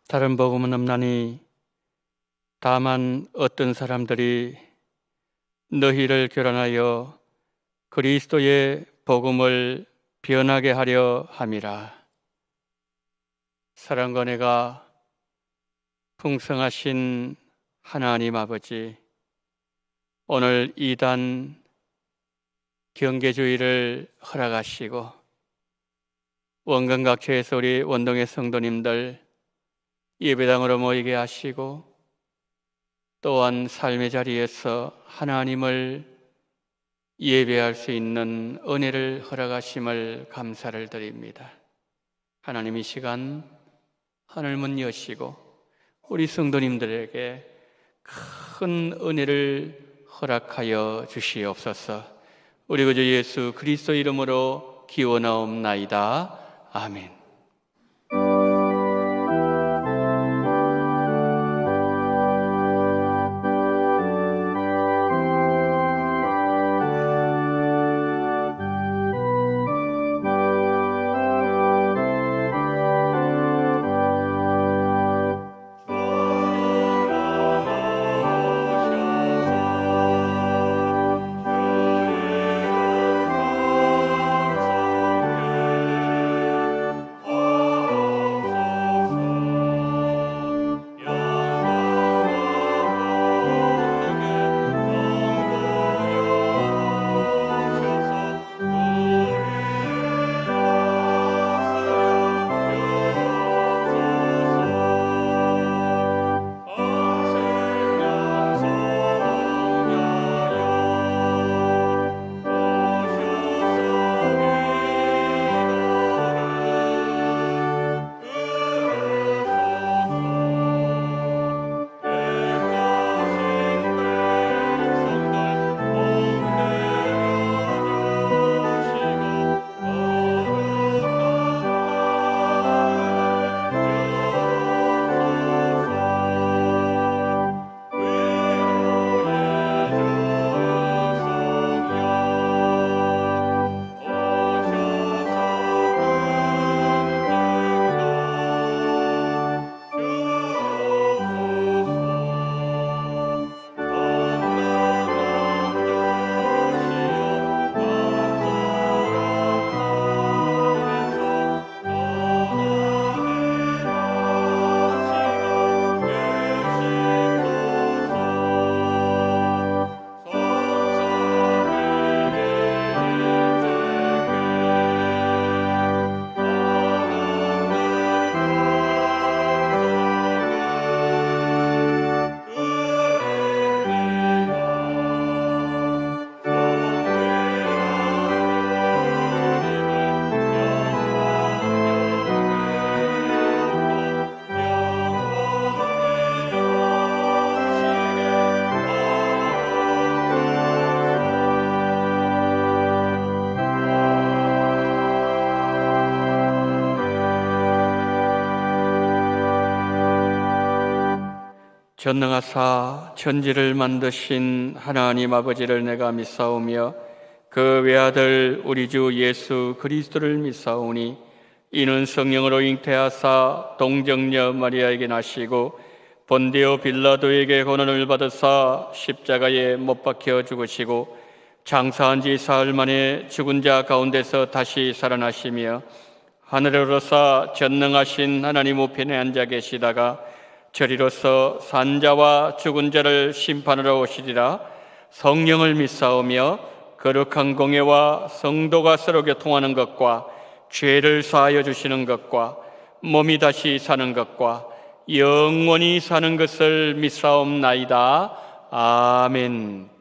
다른 복음은 없나니 다만 어떤 사람들이 너희를 교란하여 그리스도의 복음을 변하게 하려 함이라. 사랑과 은혜가 풍성하신 하나님 아버지, 오늘 이단 경계주의를 허락하시고 원근각처에서 우리 원동의 성도님들 예배당으로 모이게 하시고 또한 삶의 자리에서 하나님을 예배할 수 있는 은혜를 허락하심을 감사를 드립니다. 하나님, 이 시간 하늘문 여시고 우리 성도님들에게 큰 은혜를 허락하여 주시옵소서. 우리 구주 예수 그리스도 이름으로 기원하옵나이다. 아멘. 전능하사 천지를 만드신 하나님 아버지를 내가 믿사오며 그 외아들 우리 주 예수 그리스도를 믿사오니 이는 성령으로 잉태하사 동정녀 마리아에게 나시고 본디오 빌라도에게 고난을 받으사 십자가에 못 박혀 죽으시고 장사한 지 사흘 만에 죽은 자 가운데서 다시 살아나시며 하늘에 오르사 전능하신 하나님 우편에 앉아 계시다가 저리로서 산자와 죽은 자를 심판하러 오시리라. 성령을 믿사오며 거룩한 공예와 성도가 서로 교통하는 것과 죄를 사하여 주시는 것과 몸이 다시 사는 것과 영원히 사는 것을 믿사옵나이다. 아멘.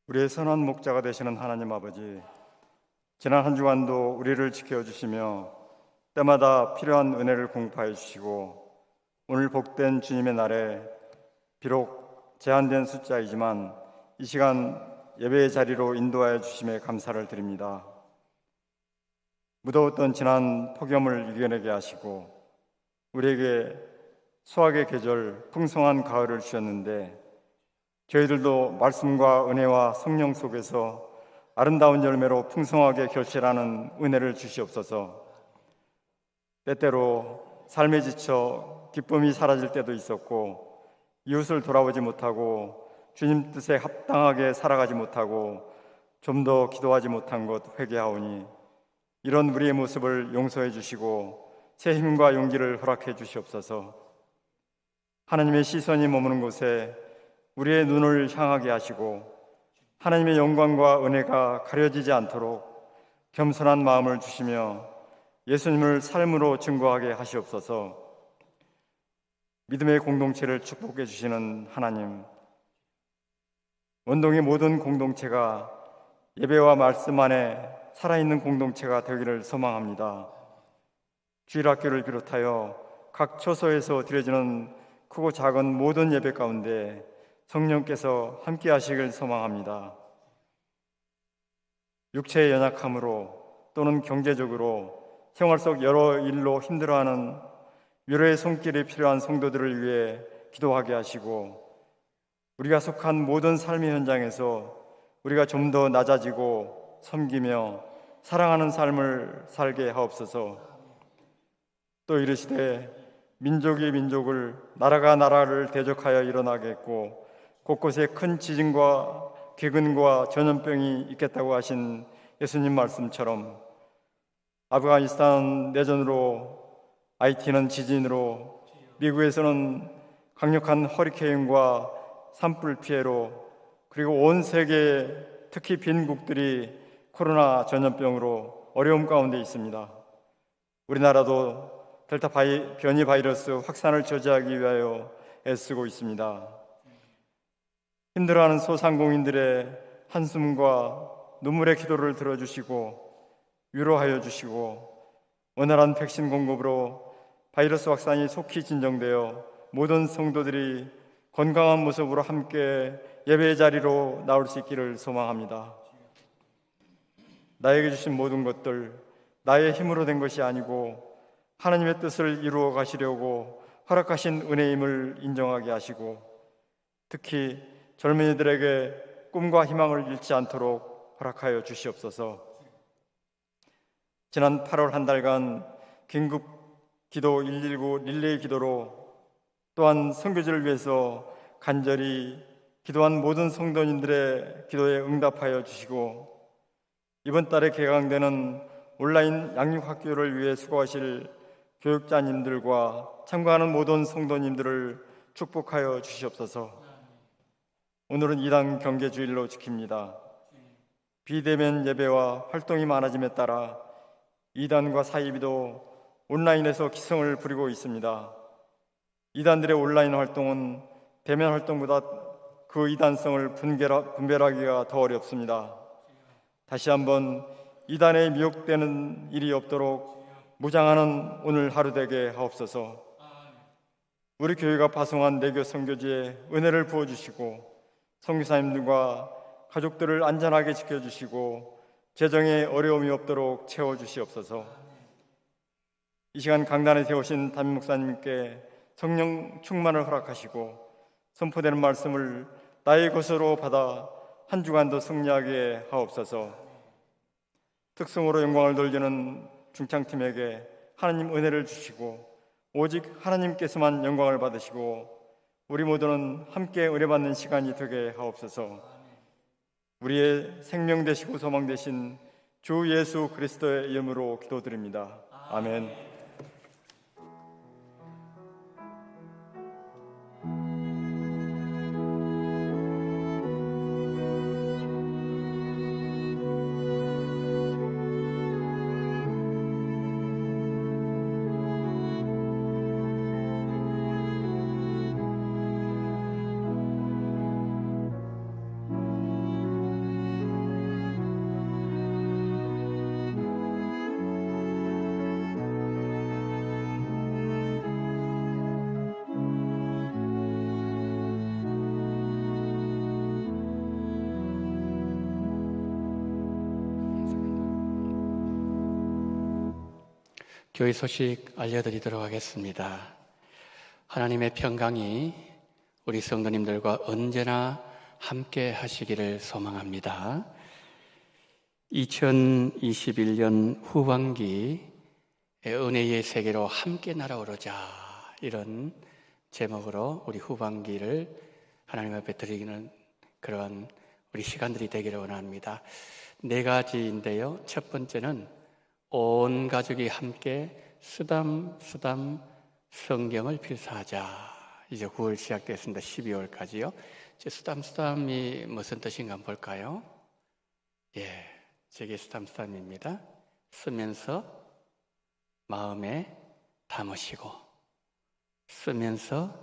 우리의 선한 목자가 되시는 하나님 아버지, 지난 한 주간도 우리를 지켜주시며 때마다 필요한 은혜를 공급하여 주시고 오늘 복된 주님의 날에 비록 제한된 숫자이지만 이 시간 예배의 자리로 인도하여 주심에 감사를 드립니다. 무더웠던 지난 폭염을 이겨내게 하시고 우리에게 수확의 계절, 풍성한 가을을 주셨는데 저희들도 말씀과 은혜와 성령 속에서 아름다운 열매로 풍성하게 결실하는 은혜를 주시옵소서. 때때로 삶에 지쳐 기쁨이 사라질 때도 있었고 이웃을 돌아보지 못하고 주님 뜻에 합당하게 살아가지 못하고 좀 더 기도하지 못한 것 회개하오니 이런 우리의 모습을 용서해 주시고 새 힘과 용기를 허락해 주시옵소서. 하나님의 시선이 머무는 곳에 우리의 눈을 향하게 하시고 하나님의 영광과 은혜가 가려지지 않도록 겸손한 마음을 주시며 예수님을 삶으로 증거하게 하시옵소서. 믿음의 공동체를 축복해 주시는 하나님, 원동의 모든 공동체가 예배와 말씀 안에 살아있는 공동체가 되기를 소망합니다. 주일학교를 비롯하여 각 처소에서 드려지는 크고 작은 모든 예배 가운데 성령께서 함께 하시길 소망합니다. 육체의 연약함으로 또는 경제적으로 생활 속 여러 일로 힘들어하는 위로의 손길이 필요한 성도들을 위해 기도하게 하시고 우리가 속한 모든 삶의 현장에서 우리가 좀 더 낮아지고 섬기며 사랑하는 삶을 살게 하옵소서. 또 이르시되 민족이 민족을 나라가 나라를 대적하여 일어나겠고 곳곳에 큰 지진과 기근과 전염병이 있겠다고 하신 예수님 말씀처럼 아프가니스탄 내전으로, IT는 지진으로, 미국에서는 강력한 허리케인과 산불 피해로, 그리고 온 세계 특히 빈국들이 코로나 전염병으로 어려움 가운데 있습니다. 우리나라도 델타 변이 바이러스 확산을 저지하기 위하여 애쓰고 있습니다. 힘들어하는 소상공인들의 한숨과 눈물의 기도를 들어주시고 위로하여 주시고 원활한 백신 공급으로 바이러스 확산이 속히 진정되어 모든 성도들이 건강한 모습으로 함께 예배의 자리로 나올 수 있기를 소망합니다. 나에게 주신 모든 것들 나의 힘으로 된 것이 아니고 하나님의 뜻을 이루어 가시려고 허락하신 은혜임을 인정하게 하시고 특히 젊은이들에게 꿈과 희망을 잃지 않도록 허락하여 주시옵소서. 지난 8월 한 달간 긴급 기도 119 릴레이 기도로 또한 선교지를 위해서 간절히 기도한 모든 성도님들의 기도에 응답하여 주시고 이번 달에 개강되는 온라인 양육학교를 위해 수고하실 교육자님들과 참가하는 모든 성도님들을 축복하여 주시옵소서. 오늘은 2단 경계주일로 지킵니다. 비대면 예배와 활동이 많아짐에 따라 2단과 사이비도 온라인에서 기승을 부리고 있습니다. 2단들의 온라인 활동은 대면 활동보다 그 2단성을 분별하기가 더 어렵습니다. 다시 한번 2단에 미혹되는 일이 없도록 무장하는 오늘 하루 되게 하옵소서. 우리 교회가 파송한 내교 선교지에 은혜를 부어주시고 선교사님들과 가족들을 안전하게 지켜주시고 재정에 어려움이 없도록 채워주시옵소서. 이 시간 강단에 세우신 담임 목사님께 성령 충만을 허락하시고 선포되는 말씀을 나의 것으로 받아 한 주간도 승리하게 하옵소서. 특성으로 영광을 돌리는 중창팀에게 하나님 은혜를 주시고 오직 하나님께서만 영광을 받으시고 우리 모두는 함께 은혜받는 시간이 되게 하옵소서. 우리의 생명 되시고 소망 되신 주 예수 그리스도의 이름으로 기도드립니다. 아멘. 교회 소식 알려드리도록 하겠습니다. 하나님의 평강이 우리 성도님들과 언제나 함께 하시기를 소망합니다. 2021년 후반기 은혜의 세계로 함께 날아오르자, 이런 제목으로 우리 후반기를 하나님 앞에 드리는 그런 우리 시간들이 되기를 원합니다. 4가지인데요. 첫 번째는 온 가족이 함께 쓰담 성경을 필사하자. 이제 9월 시작됐습니다. 12월까지요. 쓰담이 무슨 뜻인가 한번 볼까요? 저게 쓰담입니다. 쓰면서 마음에 담으시고, 쓰면서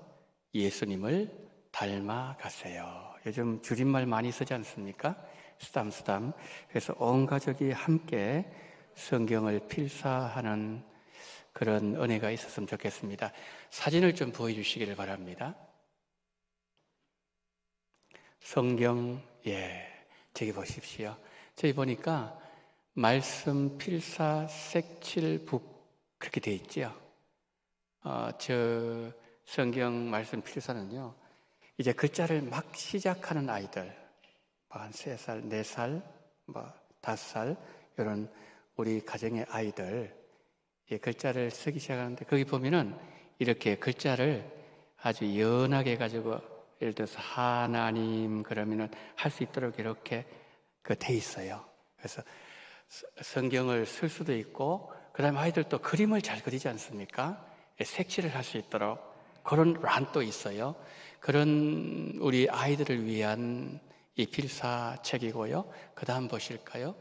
예수님을 닮아가세요. 요즘 줄임말 많이 쓰지 않습니까? 쓰담. 그래서 온 가족이 함께 성경을 필사하는 그런 은혜가 있었으면 좋겠습니다. 사진을 좀 보여주시기를 바랍니다. 성경, 저기 보십시오. 저기 보니까 말씀 필사 색칠북 그렇게 되어 있죠. 저 성경 말씀 필사는요, 이제 글자를 막 시작하는 아이들, 한 3살, 4살, 5살, 이런 우리 가정의 아이들, 글자를 쓰기 시작하는데, 거기 보면은 이렇게 글자를 아주 연하게 해가지고, 예를 들어서 하나님 그러면은 할 수 있도록 이렇게 돼 있어요. 그래서 성경을 쓸 수도 있고, 그 다음에 아이들도 그림을 잘 그리지 않습니까? 색칠을 할 수 있도록 그런 란도 있어요. 그런 우리 아이들을 위한 이 필사책이고요. 그 다음 보실까요?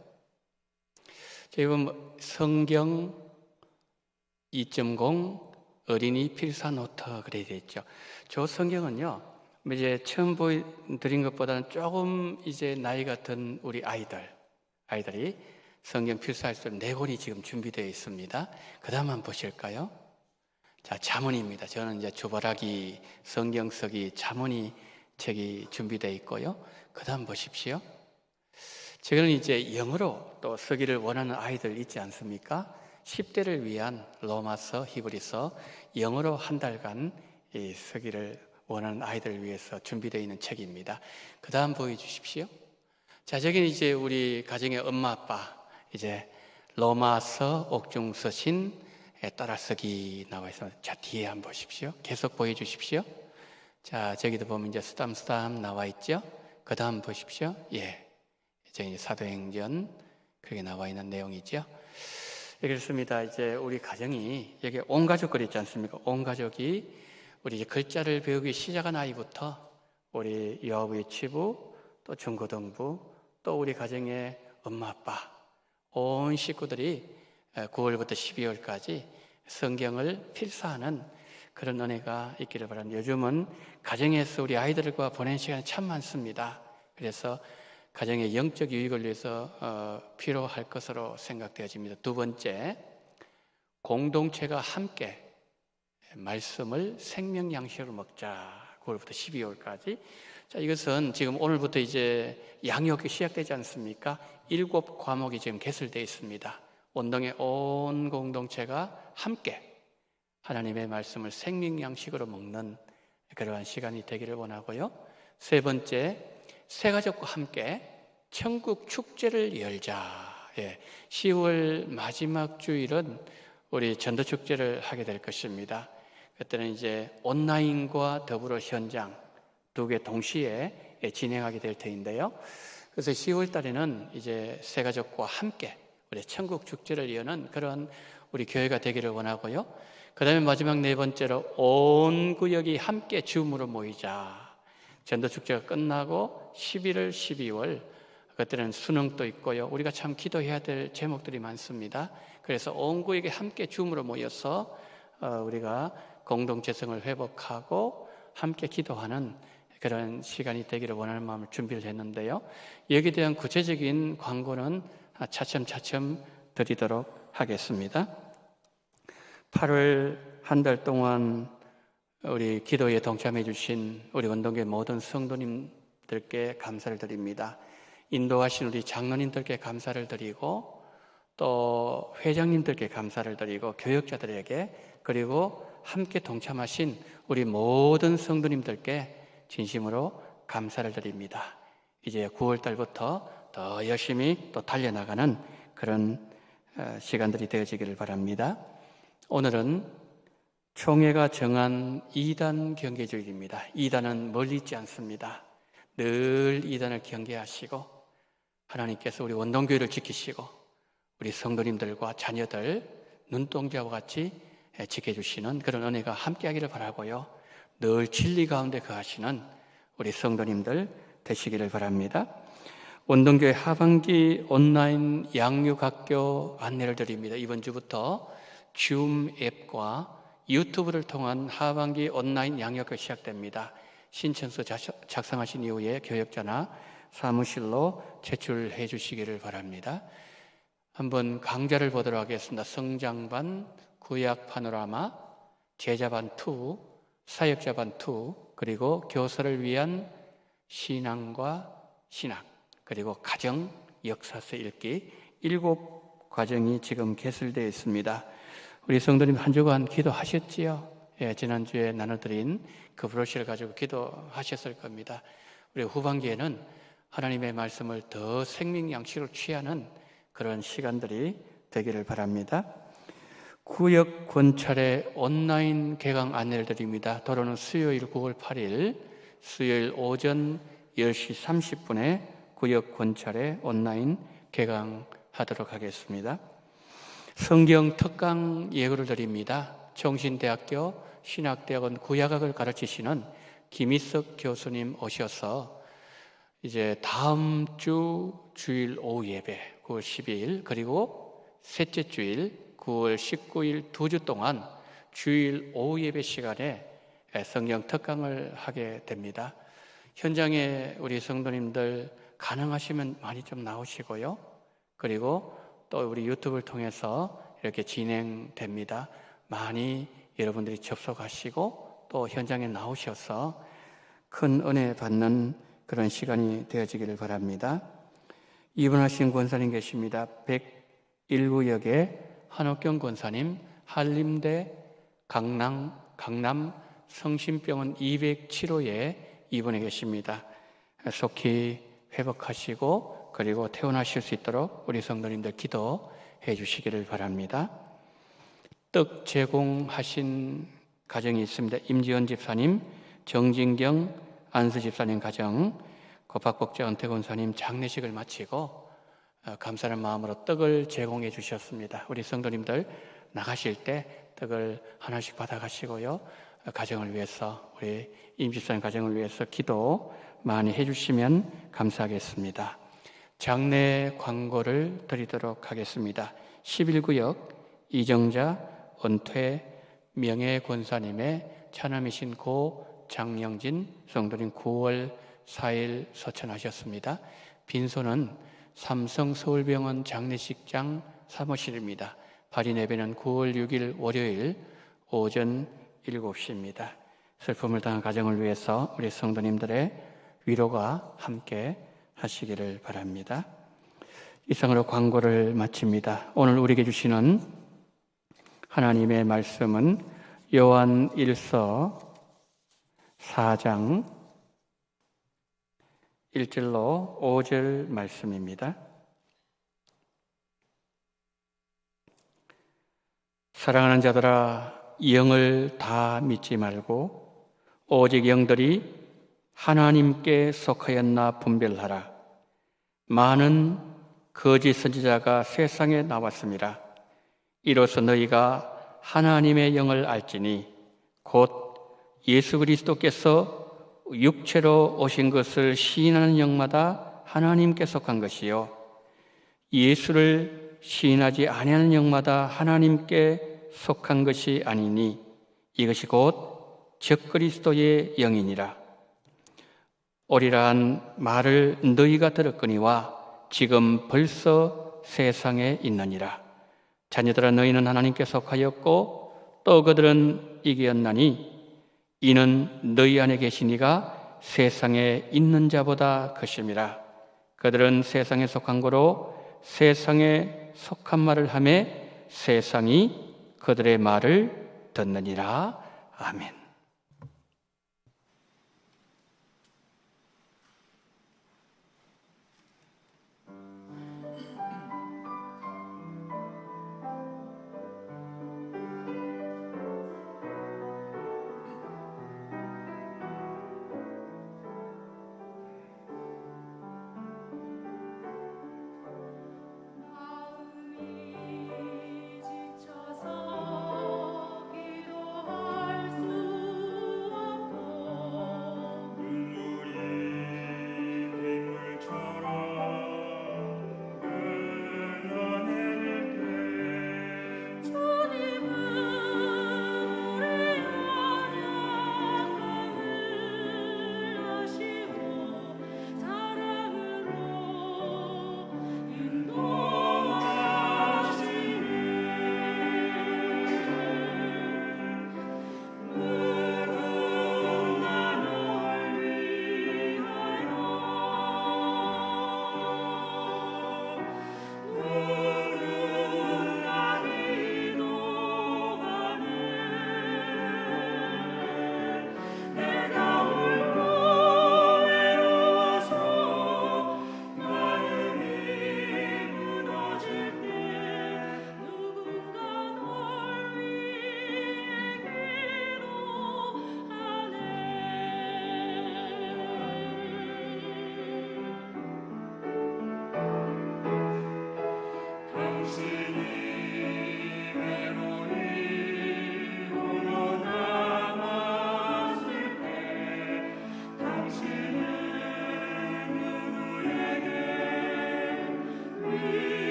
지금 성경 2.0 어린이 필사 노트 그래 되어 있죠. 저 성경은요, 이제 처음 보여드린 것보다는 조금 이제 나이가 든 우리 아이들이 성경 필사할 수 있는 4권이 지금 준비되어 있습니다. 그 다음 한번 보실까요? 자, 자문입니다. 저는 이제 주보라기, 성경 쓰기, 자문이 책이 준비되어 있고요. 그 다음 보십시오. 저는 이제 영어로 또 쓰기를 원하는 아이들 있지 않습니까? 10대를 위한 로마서, 히브리서 영어로 한 달간 이 쓰기를 원하는 아이들을 위해서 준비되어 있는 책입니다. 그 다음 보여주십시오. 자, 저기는 이제 우리 가정의 엄마, 아빠, 이제 로마서, 옥중서신 따라쓰기 나와 있습니다. 자, 뒤에 한번 보십시오. 계속 보여주십시오. 자, 저기도 보면 이제 쓰담 나와 있죠. 그 다음 보십시오. 저기 사도행전 그게 나와 있는 내용이죠. 그렇습니다. 이제 우리 가정이 여기 온 가족들 있지 않습니까? 온 가족이 우리 이제 글자를 배우기 시작한 아이부터 우리 유아부의 치부, 또 중고등부, 또 우리 가정의 엄마 아빠, 온 식구들이 9월부터 12월까지 성경을 필사하는 그런 은혜가 있기를 바랍니다. 요즘은 가정에서 우리 아이들과 보내는 시간이 참 많습니다. 그래서 가정의 영적 유익을 위해서 필요할 것으로 생각되어집니다. 두 번째, 공동체가 함께 말씀을 생명 양식으로 먹자. 9월부터 12월까지. 자, 이것은 지금 오늘부터 이제 양육이 시작되지 않습니까? 7과목이 지금 개설되어 있습니다. 원동의 온 공동체가 함께 하나님의 말씀을 생명 양식으로 먹는 그러한 시간이 되기를 원하고요. 세 번째, 새가족과 함께 천국 축제를 열자. 10월 마지막 주일은 우리 전도 축제를 하게 될 것입니다. 그때는 이제 온라인과 더불어 현장 2개 동시에 진행하게 될 터인데요. 그래서 10월 달에는 이제 새가족과 함께 우리 천국 축제를 여는 그런 우리 교회가 되기를 원하고요. 그 다음에 마지막 4번째로 온 구역이 함께 줌으로 모이자. 전도 축제가 끝나고 11월, 12월 그때는 수능도 있고요. 우리가 참 기도해야 될 제목들이 많습니다. 그래서 온 구역이 함께 줌으로 모여서 우리가 공동체성을 회복하고 함께 기도하는 그런 시간이 되기를 원하는 마음을 준비를 했는데요. 여기에 대한 구체적인 광고는 차츰 드리도록 하겠습니다. 8월 한 달 동안 우리 기도에 동참해 주신 우리 원동교회 모든 성도님들께 감사를 드립니다. 인도하신 우리 장로님들께 감사를 드리고 또 회장님들께 감사를 드리고 교역자들에게 그리고 함께 동참하신 우리 모든 성도님들께 진심으로 감사를 드립니다. 이제 9월 달부터 더 열심히 또 달려나가는 그런 시간들이 되어지기를 바랍니다. 오늘은 총회가 정한 2단 경계주일입니다. 2단은 멀리 있지 않습니다. 늘 2단을 경계하시고 하나님께서 우리 원동교회를 지키시고 우리 성도님들과 자녀들 눈동자와 같이 지켜주시는 그런 은혜가 함께하기를 바라고요. 늘 진리 가운데 거하시는 우리 성도님들 되시기를 바랍니다. 원동교회 하반기 온라인 양육학교 안내를 드립니다. 이번 주부터 줌 앱과 유튜브를 통한 하반기 온라인 양육학교 시작됩니다. 신청서 작성하신 이후에 교역자나 사무실로 제출해 주시기를 바랍니다. 한번 강좌를 보도록 하겠습니다. 성장반, 구약 파노라마, 제자반 2, 사역자반 2, 그리고 교사를 위한 신앙과 신학, 그리고 가정, 역사서 읽기 7과정이 지금 개설되어 있습니다. 우리 성도님 한 주간 기도하셨지요? 예, 지난주에 나눠드린 그 브로셔를 가지고 기도하셨을 겁니다. 우리 후반기에는 하나님의 말씀을 더 생명양식으로 취하는 그런 시간들이 되기를 바랍니다. 구역 권찰의 온라인 개강 안내를 드립니다. 도로는 수요일 9월 8일 수요일 오전 10시 30분에 구역 권찰의 온라인 개강하도록 하겠습니다. 성경 특강 예고를 드립니다. 정신대학교 신학대학원 구약학을 가르치시는 김희석 교수님 오셔서 이제 다음 주 주일 오후 예배 9월 12일 그리고 셋째 주일 9월 19일 2주 동안 주일 오후 예배 시간에 성경 특강을 하게 됩니다. 현장에 우리 성도님들 가능하시면 많이 좀 나오시고요. 그리고 또 우리 유튜브를 통해서 이렇게 진행됩니다. 많이 여러분들이 접속하시고 또 현장에 나오셔서 큰 은혜 받는 그런 시간이 되어지기를 바랍니다. 입원하신 권사님 계십니다. 101구역에 한옥경 권사님, 한림대 강남 성심병원 207호에 입원해 계십니다. 속히 회복하시고 그리고 퇴원하실 수 있도록 우리 성도님들 기도해 주시기를 바랍니다. 떡 제공하신 가정이 있습니다. 임지연 집사님, 정진경 안수 집사님 가정, 고박복자 은퇴 권사님 장례식을 마치고 감사하는 마음으로 떡을 제공해 주셨습니다. 우리 성도님들 나가실 때 떡을 하나씩 받아가시고요. 가정을 위해서 우리 임 집사님 가정을 위해서 기도 많이 해주시면 감사하겠습니다. 장례 광고를 드리도록 하겠습니다. 11구역 이정자 은퇴 명예권사님의 차남이신 고 장영진 성도님 9월 4일 소천하셨습니다. 빈소는 삼성 서울병원 장례식장 사무실입니다. 발인 예배는 9월 6일 월요일 오전 7시입니다. 슬픔을 당한 가정을 위해서 우리 성도님들의 위로가 함께 하시기를 바랍니다. 이상으로 광고를 마칩니다. 오늘 우리에게 주시는 하나님의 말씀은 요한 1서 4장 1절로 5절 말씀입니다. 사랑하는 자들아, 영을 다 믿지 말고 오직 영들이 하나님께 속하였나 분별하라. 많은 거짓 선지자가 세상에 나왔습니다. 이로써 너희가 하나님의 영을 알지니 곧 예수 그리스도께서 육체로 오신 것을 시인하는 영마다 하나님께 속한 것이요 예수를 시인하지 아니하는 영마다 하나님께 속한 것이 아니니 이것이 곧 적그리스도의 영이니라. 오리라한 말을 너희가 들었거니와 지금 벌써 세상에 있느니라. 자녀들아, 너희는 하나님께 속하였고 또 그들은 이기었나니 이는 너희 안에 계신 이가 세상에 있는 자보다 크심이라. 그들은 세상에 속한 거로 세상의 속한 말을 하며 세상이 그들의 말을 듣느니라. 아멘.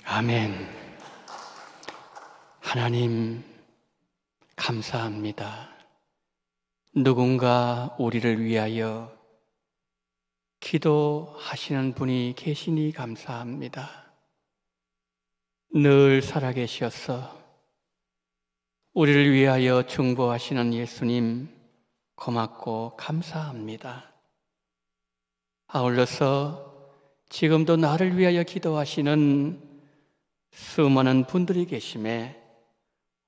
아멘. 하나님, 감사합니다. 누군가 우리를 위하여 기도하시는 분이 계시니 감사합니다. 늘 살아계셔서 우리를 위하여 중보하시는 예수님, 고맙고 감사합니다. 아울러서 지금도 나를 위하여 기도하시는 수많은 분들이 계심에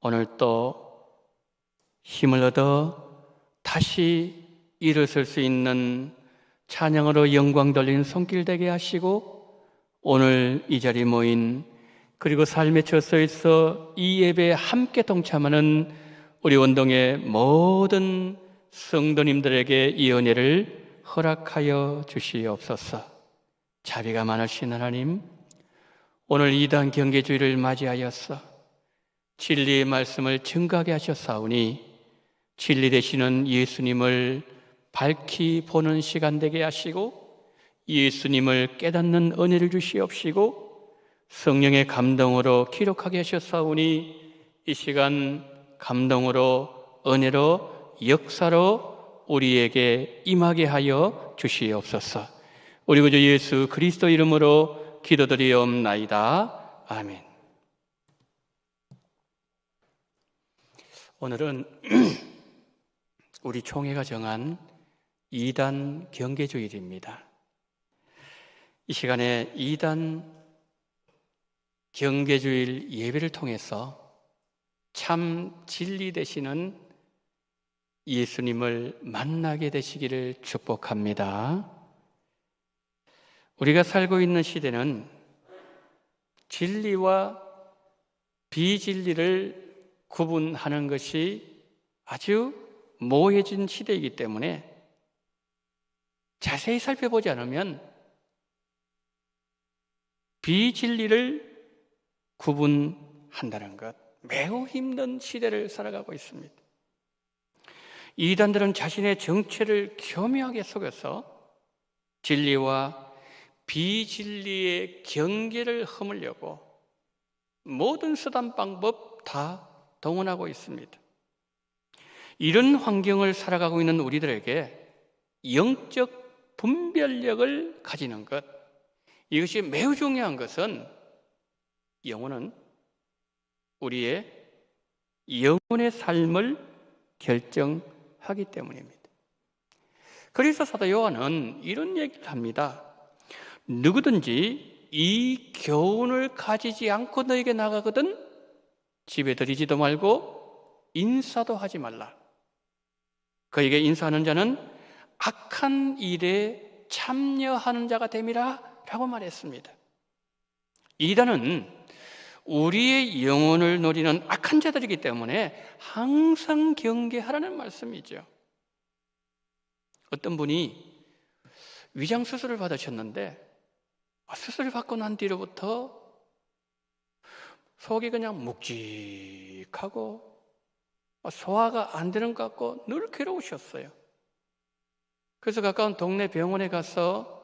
오늘 또 힘을 얻어 다시 일어설 수 있는 찬양으로 영광 돌리는 손길 되게 하시고, 오늘 이 자리에 모인 그리고 삶의 저서에서 이 예배에 함께 동참하는 우리 원동의 모든 성도님들에게 이 은혜를 허락하여 주시옵소서. 자비가 많으신 하나님, 오늘 이단 경계주의를 맞이하여서 진리의 말씀을 증거하게 하셨사오니 진리 되시는 예수님을 밝히 보는 시간 되게 하시고 예수님을 깨닫는 은혜를 주시옵시고 성령의 감동으로 기록하게 하셨사오니 이 시간 감동으로 은혜로 역사로 우리에게 임하게 하여 주시옵소서. 우리 구주 예수 그리스도 이름으로 기도드리옵나이다. 아멘. 오늘은 우리 총회가 정한 2단 경계주일입니다. 이 시간에 2단 경계주일 예배를 통해서 참 진리 되시는 예수님을 만나게 되시기를 축복합니다. 우리가 살고 있는 시대는 진리와 비진리를 구분하는 것이 아주 모호해진 시대이기 때문에 자세히 살펴보지 않으면 비진리를 구분한다는 것, 매우 힘든 시대를 살아가고 있습니다. 이단들은 자신의 정체를 교묘하게 속여서 진리와 비진리의 경계를 허물려고 모든 수단 방법 다 동원하고 있습니다. 이런 환경을 살아가고 있는 우리들에게 영적 분별력을 가지는 것, 이것이 매우 중요한 것은 영혼은 우리의 영혼의 삶을 결정하기 때문입니다. 그래서 사도 요한은 이런 얘기를 합니다. 누구든지 이 교훈을 가지지 않고 너에게 나가거든 집에 들이지도 말고 인사도 하지 말라. 그에게 인사하는 자는 악한 일에 참여하는 자가 됨이라 라고 말했습니다. 이단은 우리의 영혼을 노리는 악한 자들이기 때문에 항상 경계하라는 말씀이죠. 어떤 분이 위장 수술을 받으셨는데 수술을 받고 난 뒤로부터 속이 그냥 묵직하고 소화가 안 되는 것 같고 늘 괴로우셨어요. 그래서 가까운 동네 병원에 가서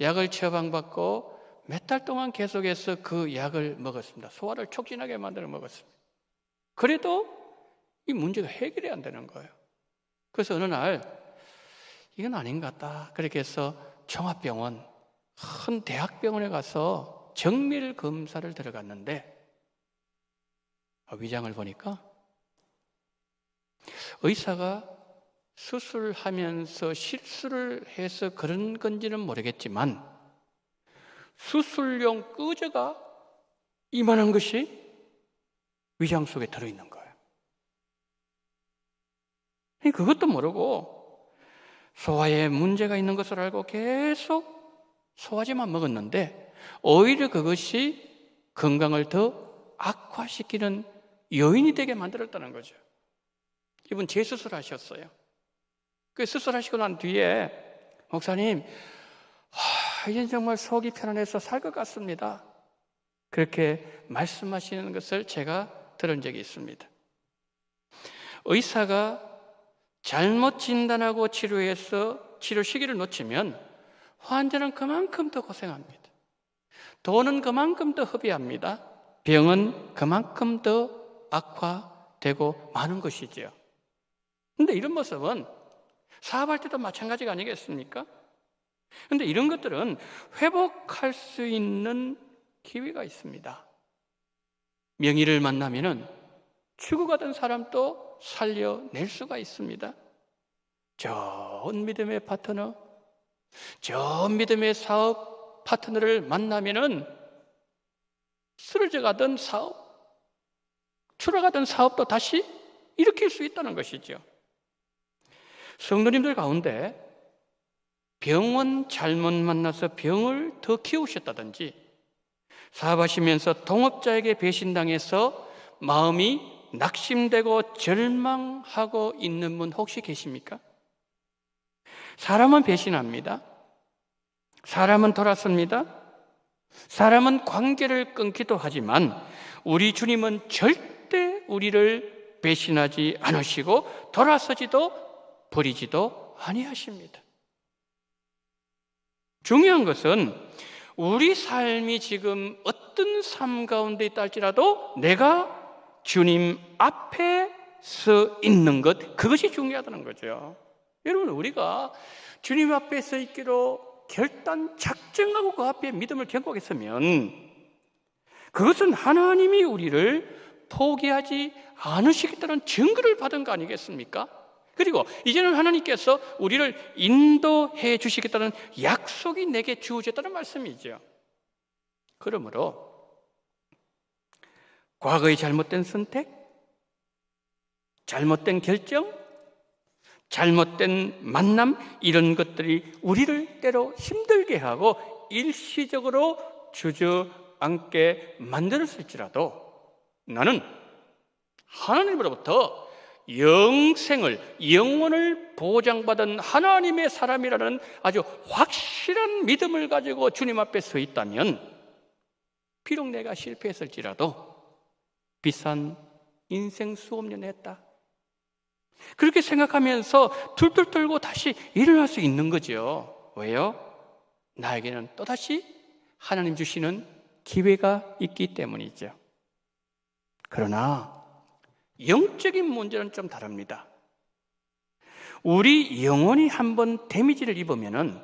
약을 처방받고 몇 달 동안 계속해서 그 약을 먹었습니다. 소화를 촉진하게 만들어 먹었습니다. 그래도 이 문제가 해결이 안 되는 거예요. 그래서 어느 날 이건 아닌 것 같다. 그렇게 해서 종합병원, 큰 대학병원에 가서 정밀 검사를 들어갔는데 위장을 보니까 의사가 수술하면서 실수를 해서 그런 건지는 모르겠지만 수술용 끄저가 이만한 것이 위장 속에 들어있는 거예요. 그것도 모르고 소화에 문제가 있는 것을 알고 계속 소화제만 먹었는데 오히려 그것이 건강을 더 악화시키는 요인이 되게 만들었다는 거죠. 이분 재수술하셨어요. 그 수술하시고 난 뒤에 목사님, 이제 정말 속이 편안해서 살 것 같습니다. 그렇게 말씀하시는 것을 제가 들은 적이 있습니다. 의사가 잘못 진단하고 치료해서 치료 시기를 놓치면 환자는 그만큼 더 고생합니다. 돈은 그만큼 더 허비합니다. 병은 그만큼 더 악화되고 많은 것이죠. 그런데 이런 모습은 사업할 때도 마찬가지가 아니겠습니까? 그런데 이런 것들은 회복할 수 있는 기회가 있습니다. 명의를 만나면은 죽어가던 사람도 살려낼 수가 있습니다. 좋은 믿음의 파트너, 좋은 믿음의 사업 파트너를 만나면은 쓰러져 가던 사업, 추락하던 사업도 다시 일으킬 수 있다는 것이죠. 성도님들 가운데 병원 잘못 만나서 병을 더 키우셨다든지 사업하시면서 동업자에게 배신당해서 마음이 낙심되고 절망하고 있는 분 혹시 계십니까? 사람은 배신합니다. 사람은 돌아섭니다. 사람은 관계를 끊기도 하지만 우리 주님은 절대 우리를 배신하지 않으시고 돌아서지도 버리지도 아니하십니다. 중요한 것은 우리 삶이 지금 어떤 삶 가운데 있다 할지라도 내가 주님 앞에 서 있는 것, 그것이 중요하다는 거죠. 여러분, 우리가 주님 앞에 서 있기로 결단, 작정하고 그 앞에 믿음을 견고하겠으면 그것은 하나님이 우리를 포기하지 않으시겠다는 증거를 받은 거 아니겠습니까? 그리고 이제는 하나님께서 우리를 인도해 주시겠다는 약속이 내게 주어졌다는 말씀이죠. 그러므로 과거의 잘못된 선택, 잘못된 결정, 잘못된 만남, 이런 것들이 우리를 때로 힘들게 하고 일시적으로 주저앉게 만들었을지라도 나는 하나님으로부터 영원을 보장받은 하나님의 사람이라는 아주 확실한 믿음을 가지고 주님 앞에 서 있다면 비록 내가 실패했을지라도 비싼 인생 수업료를 했다, 그렇게 생각하면서 툴툴 떨고 다시 일어날 수 있는 거죠. 왜요? 나에게는 또다시 하나님 주시는 기회가 있기 때문이죠. 그러나 영적인 문제는 좀 다릅니다. 우리 영혼이 한번 데미지를 입으면은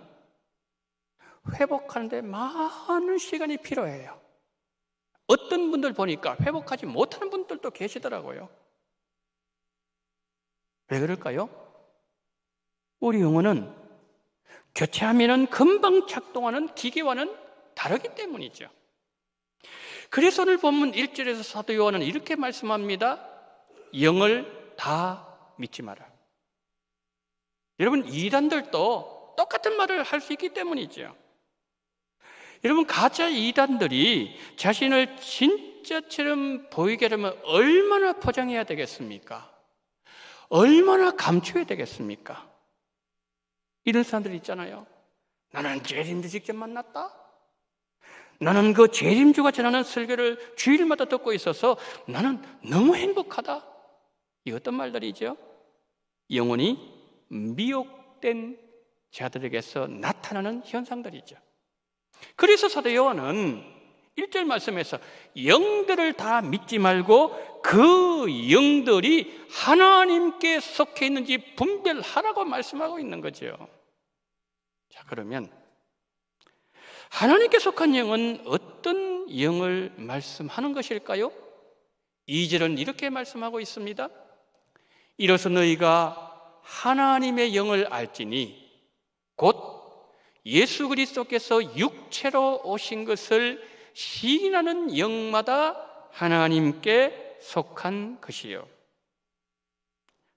회복하는데 많은 시간이 필요해요. 어떤 분들 보니까 회복하지 못하는 분들도 계시더라고요. 왜 그럴까요? 우리 영혼은 교체하면은 금방 작동하는 기계와는 다르기 때문이죠. 그래서 오늘 본문 1절에서 사도 요한은 이렇게 말씀합니다. 영을 다 믿지 마라. 여러분, 이단들도 똑같은 말을 할 수 있기 때문이죠. 여러분, 가짜 이단들이 자신을 진짜처럼 보이게 하려면 얼마나 포장해야 되겠습니까? 얼마나 감춰야 되겠습니까? 이런 사람들 있잖아요. 나는 재림도 직접 만났다. 나는 그 재림주가 전하는 설교를 주일마다 듣고 있어서 나는 너무 행복하다. 이 어떤 말들이죠? 영혼이 미혹된 자들에게서 나타나는 현상들이죠. 그래서 사도 요한은 1절 말씀에서 영들을 다 믿지 말고 그 영들이 하나님께 속해 있는지 분별하라고 말씀하고 있는 거죠. 자, 그러면 하나님께 속한 영은 어떤 영을 말씀하는 것일까요? 2절은 이렇게 말씀하고 있습니다. 이로써 너희가 하나님의 영을 알지니 곧 예수 그리스도께서 육체로 오신 것을 시인하는 영마다 하나님께 속한 것이요.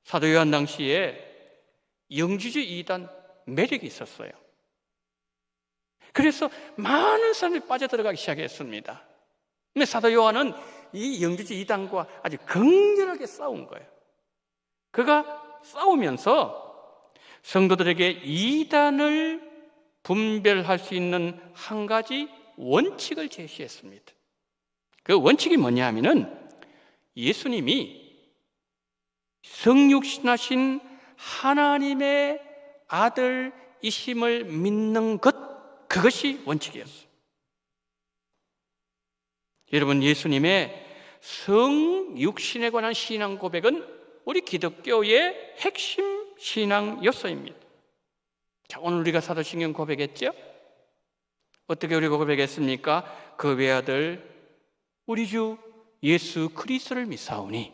사도 요한 당시에 영주주의 이단 매력이 있었어요. 그래서 많은 사람들이 빠져들어가기 시작했습니다. 근데 사도 요한은 이 영주주의 이단과 아주 극렬하게 싸운 거예요. 그가 싸우면서 성도들에게 이단을 분별할 수 있는 한 가지 원칙을 제시했습니다. 그 원칙이 뭐냐 하면은 예수님이 성육신하신 하나님의 아들이심을 믿는 것, 그것이 원칙이었어요. 여러분, 예수님의 성육신에 관한 신앙 고백은 우리 기독교의 핵심 신앙 요소입니다. 자, 오늘 우리가 사도신경 고백했죠? 어떻게 우리가 고백했습니까? 그 외아들 우리 주 예수 그리스도를 믿사오니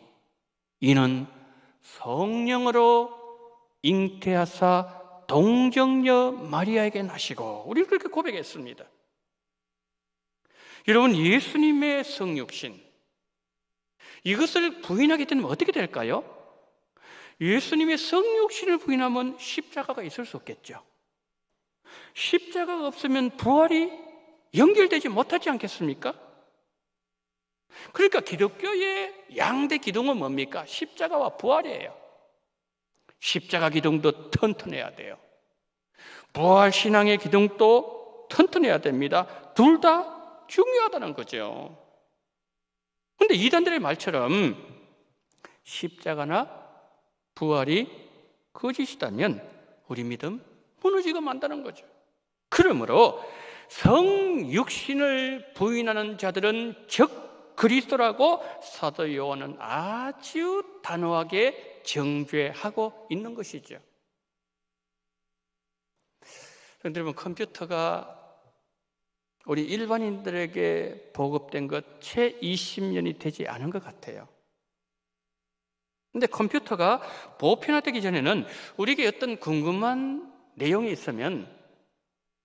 이는 성령으로 잉태하사 동정녀 마리아에게 나시고, 우리 그렇게 고백했습니다. 여러분, 예수님의 성육신, 이것을 부인하게 되면 어떻게 될까요? 예수님의 성육신을 부인하면 십자가가 있을 수 없겠죠. 십자가가 없으면 부활이 연결되지 못하지 않겠습니까? 그러니까 기독교의 양대 기둥은 뭡니까? 십자가와 부활이에요. 십자가 기둥도 튼튼해야 돼요. 부활 신앙의 기둥도 튼튼해야 됩니다. 둘 다 중요하다는 거죠. 그런데 이단들의 말처럼 십자가나 부활이 거짓이다면 우리 믿음 무너지고 만다는 거죠. 그러므로 성육신을 부인하는 자들은 적 그리스도라고 사도 요한은 아주 단호하게 정죄하고 있는 것이죠. 그런데 여러분, 컴퓨터가 우리 일반인들에게 보급된 것 채 20년이 되지 않은 것 같아요. 근데 컴퓨터가 보편화되기 전에는 우리에게 어떤 궁금한 내용이 있으면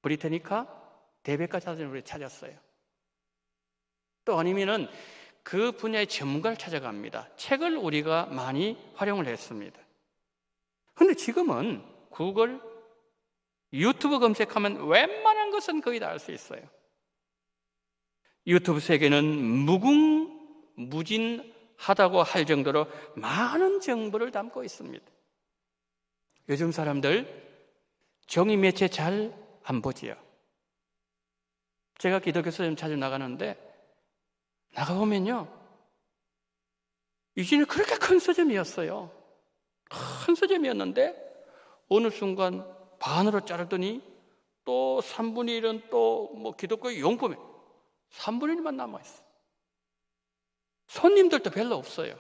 브리테니카 대백과사전을 우리 찾았어요. 또 아니면은 그 분야의 전문가를 찾아갑니다. 책을 우리가 많이 활용을 했습니다. 근데 지금은 구글, 유튜브 검색하면 웬만한 것은 거의 다 알 수 있어요. 유튜브 세계는 무궁무진하다고 할 정도로 많은 정보를 담고 있습니다. 요즘 사람들 종이 매체 잘 안 보지요. 제가 기독교 서점 자주 나가는데 나가보면요, 이전에 그렇게 큰 서점이었어요. 큰 서점이었는데 어느 순간 반으로 자르더니 또 3분의 1은 또 뭐 기독교 용품에 3분의 1만 남아있어요. 손님들도 별로 없어요.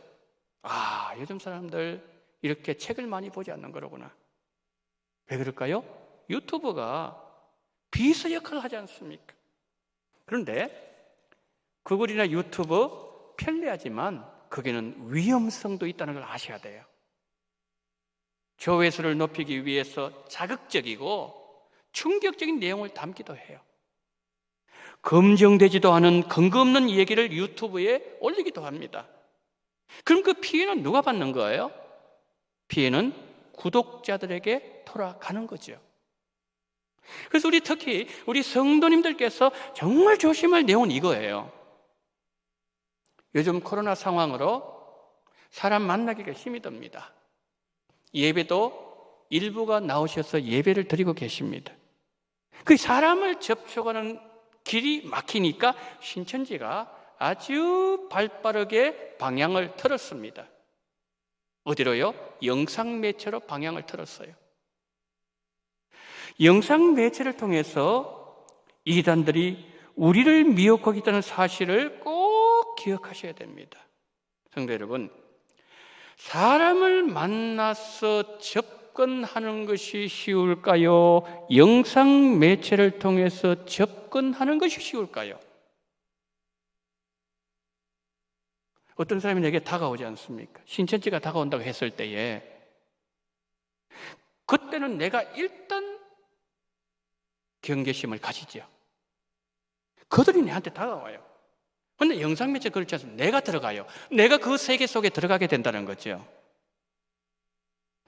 아, 요즘 사람들 이렇게 책을 많이 보지 않는 거로구나. 왜 그럴까요? 유튜브가 비서 역할을 하지 않습니까? 그런데 구글이나 유튜브 편리하지만 거기는 위험성도 있다는 걸 아셔야 돼요. 조회수를 높이기 위해서 자극적이고 충격적인 내용을 담기도 해요. 검증되지도 않은 근거 없는 얘기를 유튜브에 올리기도 합니다. 그럼 그 피해는 누가 받는 거예요? 피해는 구독자들에게 돌아가는 거죠. 그래서 특히 우리 성도님들께서 정말 조심할 내용은 이거예요. 요즘 코로나 상황으로 사람 만나기가 힘이 듭니다. 예배도 일부가 나오셔서 예배를 드리고 계십니다. 그 사람을 접촉하는 길이 막히니까 신천지가 아주 발빠르게 방향을 틀었습니다. 어디로요? 영상 매체로 방향을 틀었어요. 영상 매체를 통해서 이단들이 우리를 미혹하고 있다는 사실을 꼭 기억하셔야 됩니다. 성도 여러분, 사람을 만나서 접근하는 것이 쉬울까요? 영상 매체를 통해서 접근하는 것이 쉬울까요? 어떤 사람이 내게 다가오지 않습니까? 신천지가 다가온다고 했을 때에 그때는 내가 일단 경계심을 가지죠. 그들이 내한테 다가와요. 그런데 영상매체 그렇지 않습니다. 내가 들어가요. 내가 그 세계 속에 들어가게 된다는 거죠.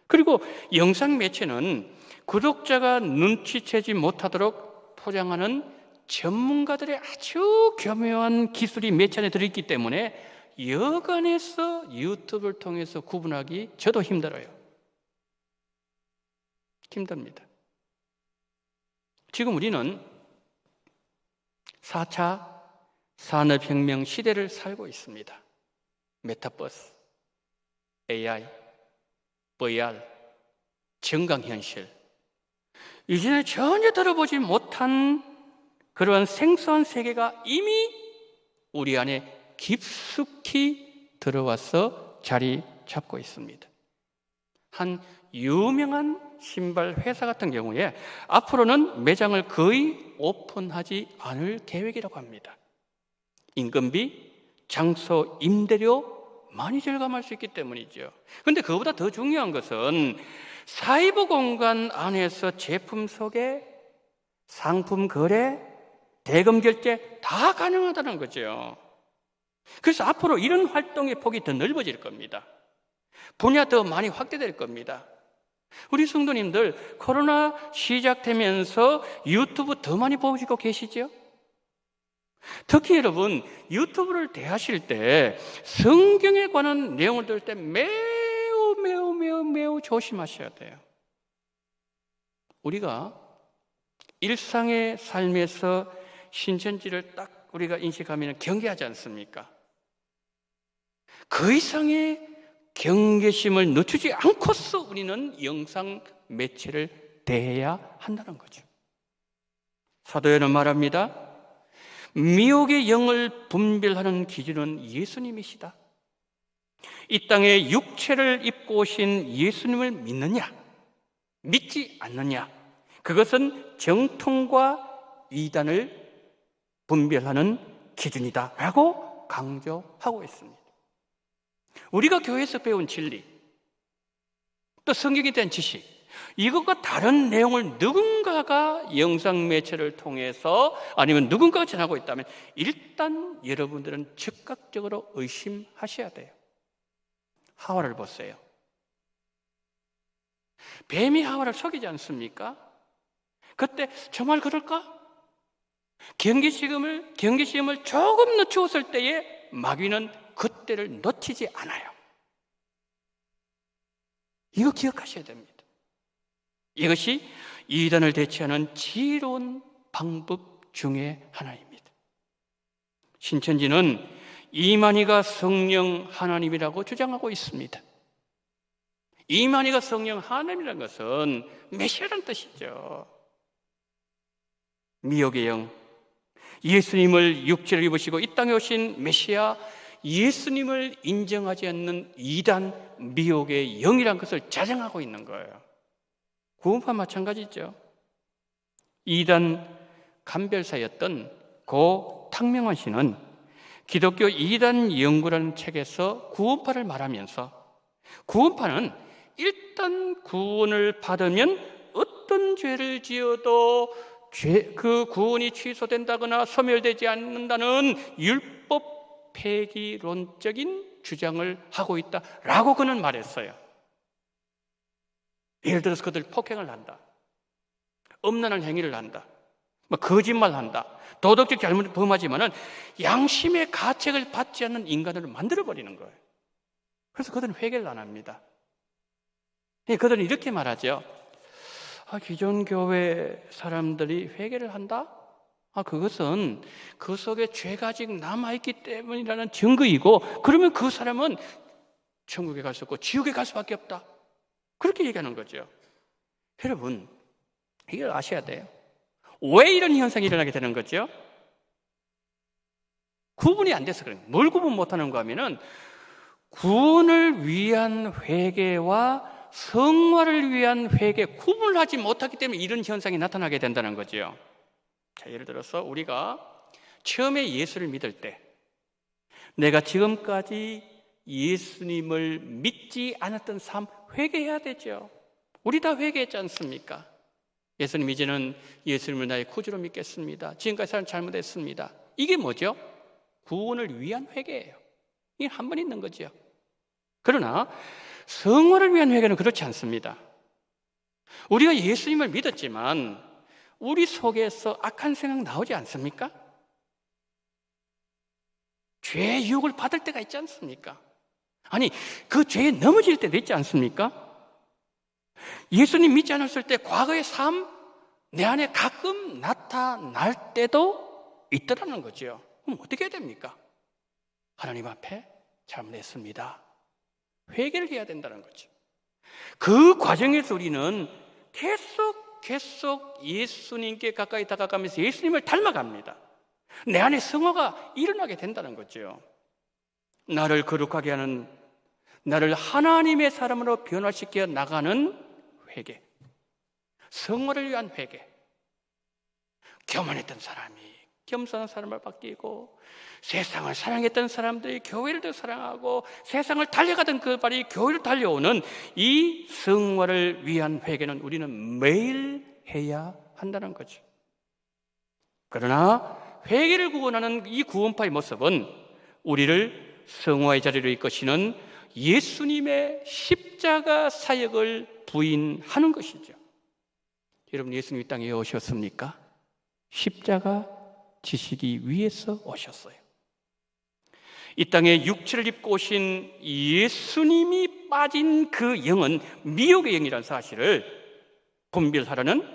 그리고 영상매체는 구독자가 눈치채지 못하도록 포장하는 전문가들의 아주 교묘한 기술이 매체 안에 들어있기 때문에 여간해서 유튜브를 통해서 구분하기 저도 힘들어요. 힘듭니다. 지금 우리는 4차 산업혁명 시대를 살고 있습니다. 메타버스, AI, VR, 증강현실, 이전에 전혀 들어보지 못한 그러한 생소한 세계가 이미 우리 안에 깊숙이 들어와서 자리 잡고 있습니다. 한 유명한 신발 회사 같은 경우에 앞으로는 매장을 거의 오픈하지 않을 계획이라고 합니다. 인건비, 장소, 임대료 많이 절감할 수 있기 때문이죠. 그런데 그보다 더 중요한 것은 사이버 공간 안에서 제품 소개, 상품 거래, 대금 결제 다 가능하다는 거죠. 그래서 앞으로 이런 활동의 폭이 더 넓어질 겁니다. 분야 더 많이 확대될 겁니다. 우리 성도님들 코로나 시작되면서 유튜브 더 많이 보시고 계시죠? 특히 여러분 유튜브를 대하실 때 성경에 관한 내용을 들을 때 매우 조심하셔야 돼요. 우리가 일상의 삶에서 신천지를 딱 우리가 인식하면 경계하지 않습니까? 그 이상의 경계심을 늦추지 않고서 우리는 영상 매체를 대해야 한다는 거죠. 사도요한은 말합니다. 미혹의 영을 분별하는 기준은 예수님이시다. 이 땅에 육체를 입고 오신 예수님을 믿느냐, 믿지 않느냐, 그것은 정통과 이단을 분별하는 기준이다 라고 강조하고 있습니다. 우리가 교회에서 배운 진리, 또 성경에 대한 지식, 이것과 다른 내용을 누군가가 영상 매체를 통해서 아니면 누군가가 전하고 있다면 일단 여러분들은 즉각적으로 의심하셔야 돼요. 하와를 보세요. 뱀이 하와를 속이지 않습니까? 그때 정말 그럴까? 경계시험을 조금 늦추었을 때에 마귀는 그때를 놓치지 않아요. 이거 기억하셔야 됩니다. 이것이 이단을 대체하는 지혜로운 방법 중에 하나입니다. 신천지는 이만희가 성령 하나님이라고 주장하고 있습니다. 이만희가 성령 하나님이라는 것은 메시아라는 뜻이죠. 미혹의 영, 예수님을 육체를 입으시고 이 땅에 오신 메시아, 예수님을 인정하지 않는 이단 미혹의 영이라는 것을 자정하고 있는 거예요. 구원파 마찬가지죠. 이단 감별사였던 고 탁명환 씨는 기독교 이단 연구라는 책에서 구원파를 말하면서 구원파는 일단 구원을 받으면 어떤 죄를 지어도 그 구원이 취소된다거나 소멸되지 않는다는 율법 폐기론적인 주장을 하고 있다라고 그는 말했어요. 예를 들어서 그들 폭행을 한다, 엄란한 행위를 한다, 거짓말한다, 도덕적 잘못을 범하지만은 양심의 가책을 받지 않는 인간으로 만들어버리는 거예요. 그래서 그들은 회개를 안 합니다. 그들은 이렇게 말하죠. 기존 교회 사람들이 회개를 한다? 그것은 그 속에 죄가 아직 남아있기 때문이라는 증거이고, 그러면 그 사람은 천국에 갈 수 없고 지옥에 갈 수밖에 없다. 그렇게 얘기하는 거죠. 여러분, 이걸 아셔야 돼요. 왜 이런 현상이 일어나게 되는 거죠? 구분이 안 돼서 그래요. 뭘 구분 못하는가 하면은 구원을 위한 회개와 성화를 위한 회개, 구분을 하지 못하기 때문에 이런 현상이 나타나게 된다는 거죠. 자, 예를 들어서 우리가 처음에 예수를 믿을 때 내가 지금까지 예수님을 믿지 않았던 삶 회개해야 되죠. 우리 다 회개했지 않습니까? 예수님, 이제는 예수님을 나의 구주로 믿겠습니다. 지금까지 삶 잘못했습니다. 이게 뭐죠? 구원을 위한 회개예요. 이게 한 번 있는 거죠. 그러나 성화를 위한 회개는 그렇지 않습니다. 우리가 예수님을 믿었지만 우리 속에서 악한 생각 나오지 않습니까? 죄의 유혹을 받을 때가 있지 않습니까? 아니, 그 죄에 넘어질 때도 있지 않습니까? 예수님 믿지 않았을 때 과거의 삶, 내 안에 가끔 나타날 때도 있더라는 거죠. 그럼 어떻게 해야 됩니까? 하나님 앞에 잘못했습니다. 회개를 해야 된다는 거죠. 그 과정에서 우리는 계속 예수님께 가까이 다가가면서 예수님을 닮아갑니다. 내 안에 성화가 일어나게 된다는 거죠. 나를 거룩하게 하는, 나를 하나님의 사람으로 변화시켜 나가는 회개, 성화를 위한 회개. 교만했던 사람이 겸손한 사람을 바뀌고, 세상을 사랑했던 사람들이 교회를 더 사랑하고, 세상을 달려가던 그 발이 교회를 달려오는 이 성화를 위한 회개는 우리는 매일 해야 한다는 거죠. 그러나 회개를 구원하는 이 구원파의 모습은 우리를 성화의 자리로 이끄시는 예수님의 십자가 사역을 부인하는 것이죠. 여러분, 예수님이 이 땅에 오셨습니까? 십자가 지시기 위해서 오셨어요. 이 땅에 육체를 입고 오신 예수님이 빠진 그 영은 미혹의 영이라는 사실을 분별하라는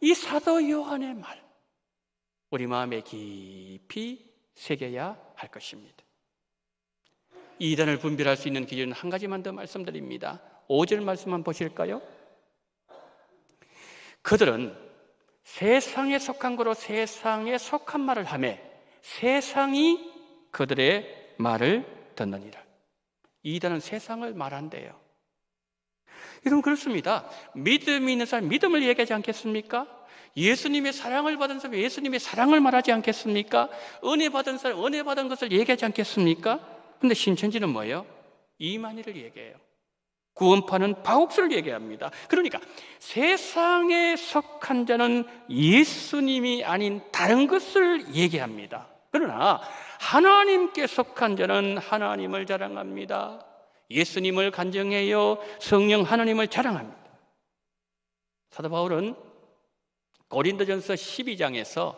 이 사도 요한의 말, 우리 마음에 깊이 새겨야 할 것입니다. 이단을 분별할 수 있는 기준은 한 가지만 더 말씀드립니다. 5절 말씀만 보실까요? 그들은 세상에 속한 거로 세상에 속한 말을 하며 세상이 그들의 말을 듣느니라. 이단은 세상을 말한대요. 여러분, 그렇습니다. 믿음이 있는 사람 믿음을 얘기하지 않겠습니까? 예수님의 사랑을 받은 사람 예수님의 사랑을 말하지 않겠습니까? 은혜 받은 사람 은혜 받은 것을 얘기하지 않겠습니까? 근데 신천지는 뭐예요? 이만희를 얘기해요. 구원파는 바옥수를 얘기합니다. 그러니까 세상에 속한 자는 예수님이 아닌 다른 것을 얘기합니다. 그러나 하나님께 속한 자는 하나님을 자랑합니다. 예수님을 간증해요. 성령 하나님을 자랑합니다. 사도 바울은 고린도전서 12장에서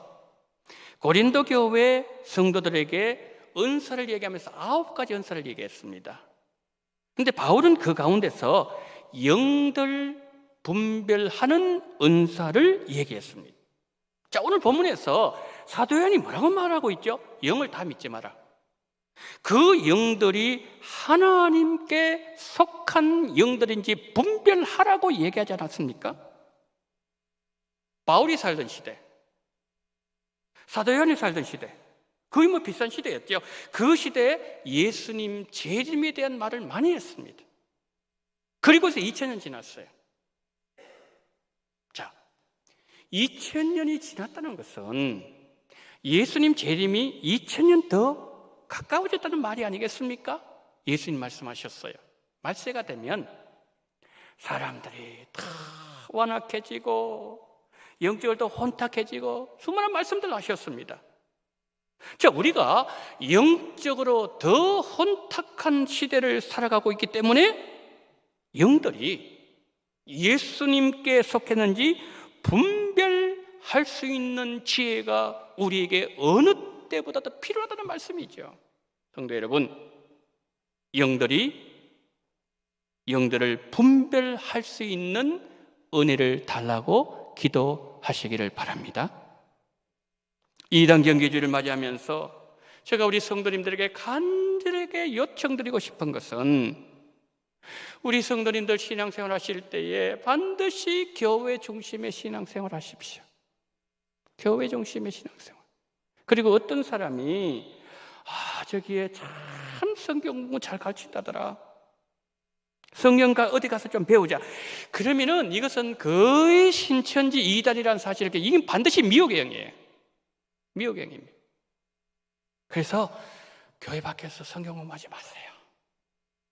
고린도 교회 성도들에게 은사를 얘기하면서 9가지 은사를 얘기했습니다. 그런데 바울은 그 가운데서 영들 분별하는 은사를 얘기했습니다. 자, 오늘 본문에서 사도 요한이 뭐라고 말하고 있죠? 영을 다 믿지 마라. 그 영들이 하나님께 속한 영들인지 분별하라고 얘기하지 않았습니까? 바울이 살던 시대, 사도 요한이 살던 시대, 거의 뭐 비싼 시대였죠. 그 시대에 예수님 재림에 대한 말을 많이 했습니다. 그리고서 2000년 지났어요. 자, 2000년이 지났다는 것은 예수님 재림이 2000년 더 가까워졌다는 말이 아니겠습니까? 예수님 말씀하셨어요. 말세가 되면 사람들이 다 완악해지고 영적으로 더 혼탁해지고 수많은 말씀들을 하셨습니다. 자, 우리가 영적으로 더 혼탁한 시대를 살아가고 있기 때문에 영들이 예수님께 속했는지 분별할 수 있는 지혜가 우리에게 어느 때보다 더 필요하다는 말씀이죠. 성도 여러분, 영들을 분별할 수 있는 은혜를 달라고 기도하시기를 바랍니다. 이단 경계주의를 맞이하면서 제가 우리 성도님들에게 간절하게 요청드리고 싶은 것은 우리 성도님들 신앙생활 하실 때에 반드시 교회 중심의 신앙생활 하십시오. 교회 중심의 신앙생활. 그리고 어떤 사람이 저기에 참 성경 공부 잘 가르친다더라. 성경가 어디 가서 좀 배우자. 그러면은 이것은 거의 신천지 이단이라는 사실을 이게 반드시 미혹의 영이에요. 미혹의 영입니다. 그래서 교회 밖에서 성경 공부하지 마세요.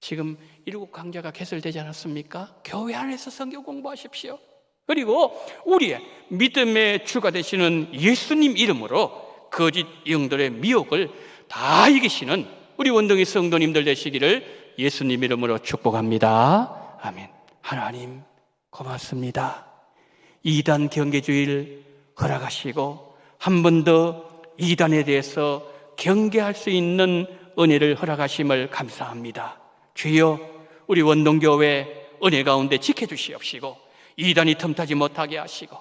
지금 7 강좌가 개설되지 않았습니까? 교회 안에서 성경 공부하십시오. 그리고 우리의 믿음의 주가 되시는 예수님 이름으로 거짓 영들의 미혹을 다 이기시는 우리 원동이 성도님들 되시기를 예수님 이름으로 축복합니다. 아멘. 하나님 고맙습니다. 이단 경계주의를 허락하시고 한 번 더 이단에 대해서 경계할 수 있는 은혜를 허락하심을 감사합니다. 주여, 우리 원동교회 은혜 가운데 지켜주시옵시고 이단이 틈타지 못하게 하시고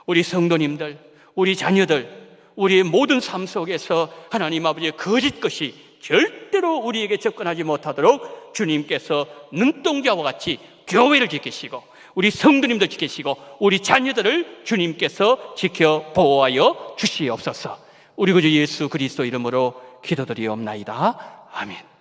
우리 성도님들, 우리 자녀들, 우리의 모든 삶 속에서 하나님 아버지의 거짓 것이 절대로 우리에게 접근하지 못하도록 주님께서 눈동자와 같이 교회를 지키시고 우리 성도님들 지키시고 우리 자녀들을 주님께서 지켜 보호하여 주시옵소서. 우리 구주 예수 그리스도 이름으로 기도드리옵나이다. 아멘.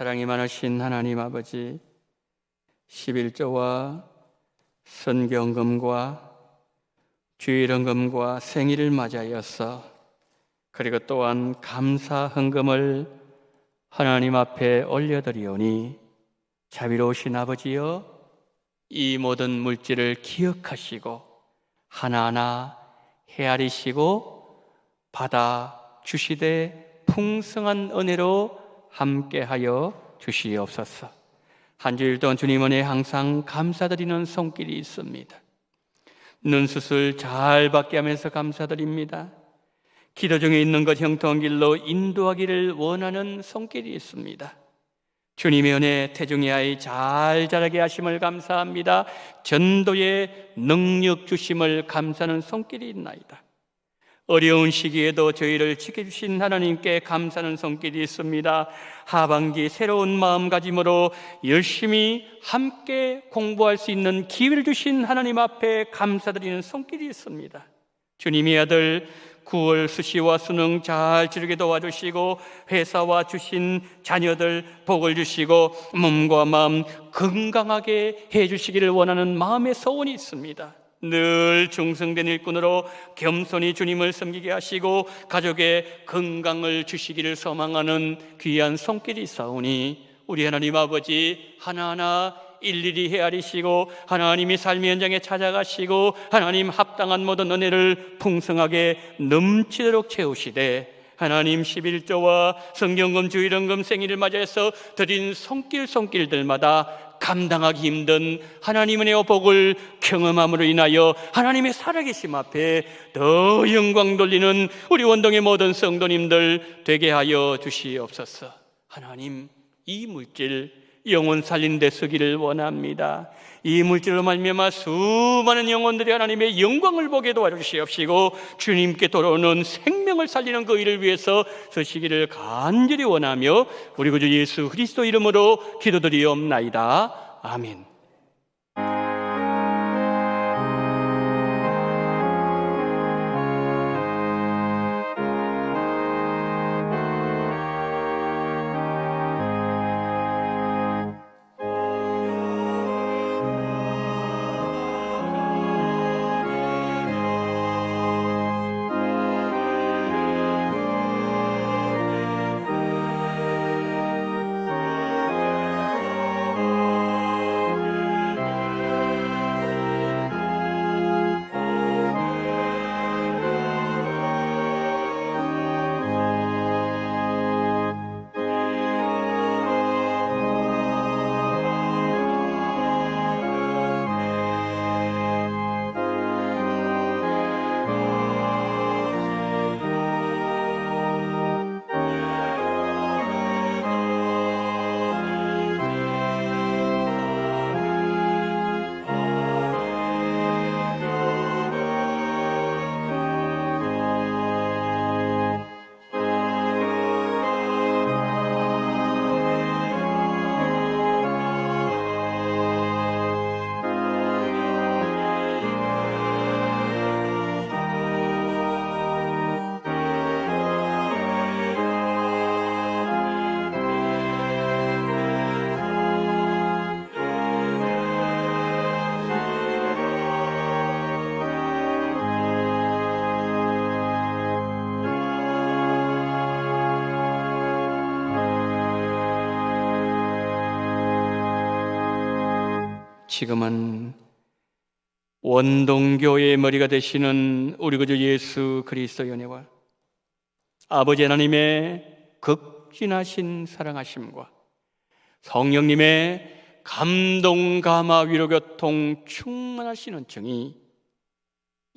사랑이 많으신 하나님 아버지, 11조와 선경금과 주일헌금과 생일을 맞이하여서 그리고 또한 감사 헌금을 하나님 앞에 올려드리오니 자비로우신 아버지여, 이 모든 물질을 기억하시고 하나하나 헤아리시고 받아 주시되 풍성한 은혜로 함께하여 주시옵소서. 한 주일 동안 주님 은혜에 항상 감사드리는 손길이 있습니다. 눈 수술 잘 받게 하면서 감사드립니다. 기도 중에 있는 것 형통한 길로 인도하기를 원하는 손길이 있습니다. 주님의 은혜 태중의 아이 잘 자라게 하심을 감사합니다. 전도의 능력 주심을 감사하는 손길이 있나이다. 어려운 시기에도 저희를 지켜주신 하나님께 감사하는 손길이 있습니다. 하반기 새로운 마음가짐으로 열심히 함께 공부할 수 있는 기회를 주신 하나님 앞에 감사드리는 손길이 있습니다. 주님의 아들 9월 수시와 수능 잘 치르게 도와주시고 회사와 주신 자녀들 복을 주시고 몸과 마음 건강하게 해주시기를 원하는 마음의 소원이 있습니다. 늘 충성된 일꾼으로 겸손히 주님을 섬기게 하시고 가족의 건강을 주시기를 소망하는 귀한 손길이 있사오니 우리 하나님 아버지 하나하나 일일이 헤아리시고 하나님이 삶의 현장에 찾아가시고 하나님 합당한 모든 은혜를 풍성하게 넘치도록 채우시되 하나님 11조와 성경금 주일헌금 생일을 맞이해서 드린 손길들마다 감당하기 힘든 하나님 은혜와 복을 경험함으로 인하여 하나님의 살아계심 앞에 더 영광 돌리는 우리 원동의 모든 성도님들 되게 하여 주시옵소서. 하나님, 이 물질 영혼 살린 데 쓰기를 원합니다. 이 물질로 말미암아 수많은 영혼들이 하나님의 영광을 보게 도와주시옵시고 주님께 돌아오는 생명을 살리는 그 일을 위해서 쓰시기를 간절히 원하며 우리 구주 예수 그리스도 이름으로 기도드리옵나이다. 아멘. 지금은 원동교회의 머리가 되시는 우리 구주 예수 그리스도의 은혜와 아버지 하나님의 극진하신 사랑하심과 성령님의 감동, 감화, 위로, 교통 충만하신 은총이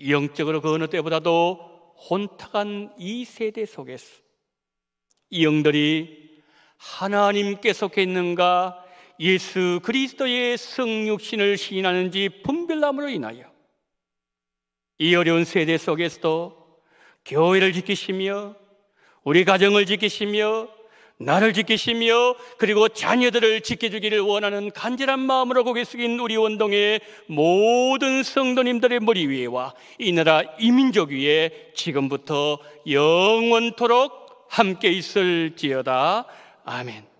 영적으로 그 어느 때보다도 혼탁한 이 세대 속에서 이 영들이 하나님께 속해 있는가 예수 그리스도의 성육신을 시인하는지 분별함으로 인하여 이 어려운 세대 속에서도 교회를 지키시며 우리 가정을 지키시며 나를 지키시며 그리고 자녀들을 지켜주기를 원하는 간절한 마음으로 고개 숙인 우리 원동의 모든 성도님들의 머리 위에와 이 나라 이민족 위에 지금부터 영원토록 함께 있을지어다. 아멘.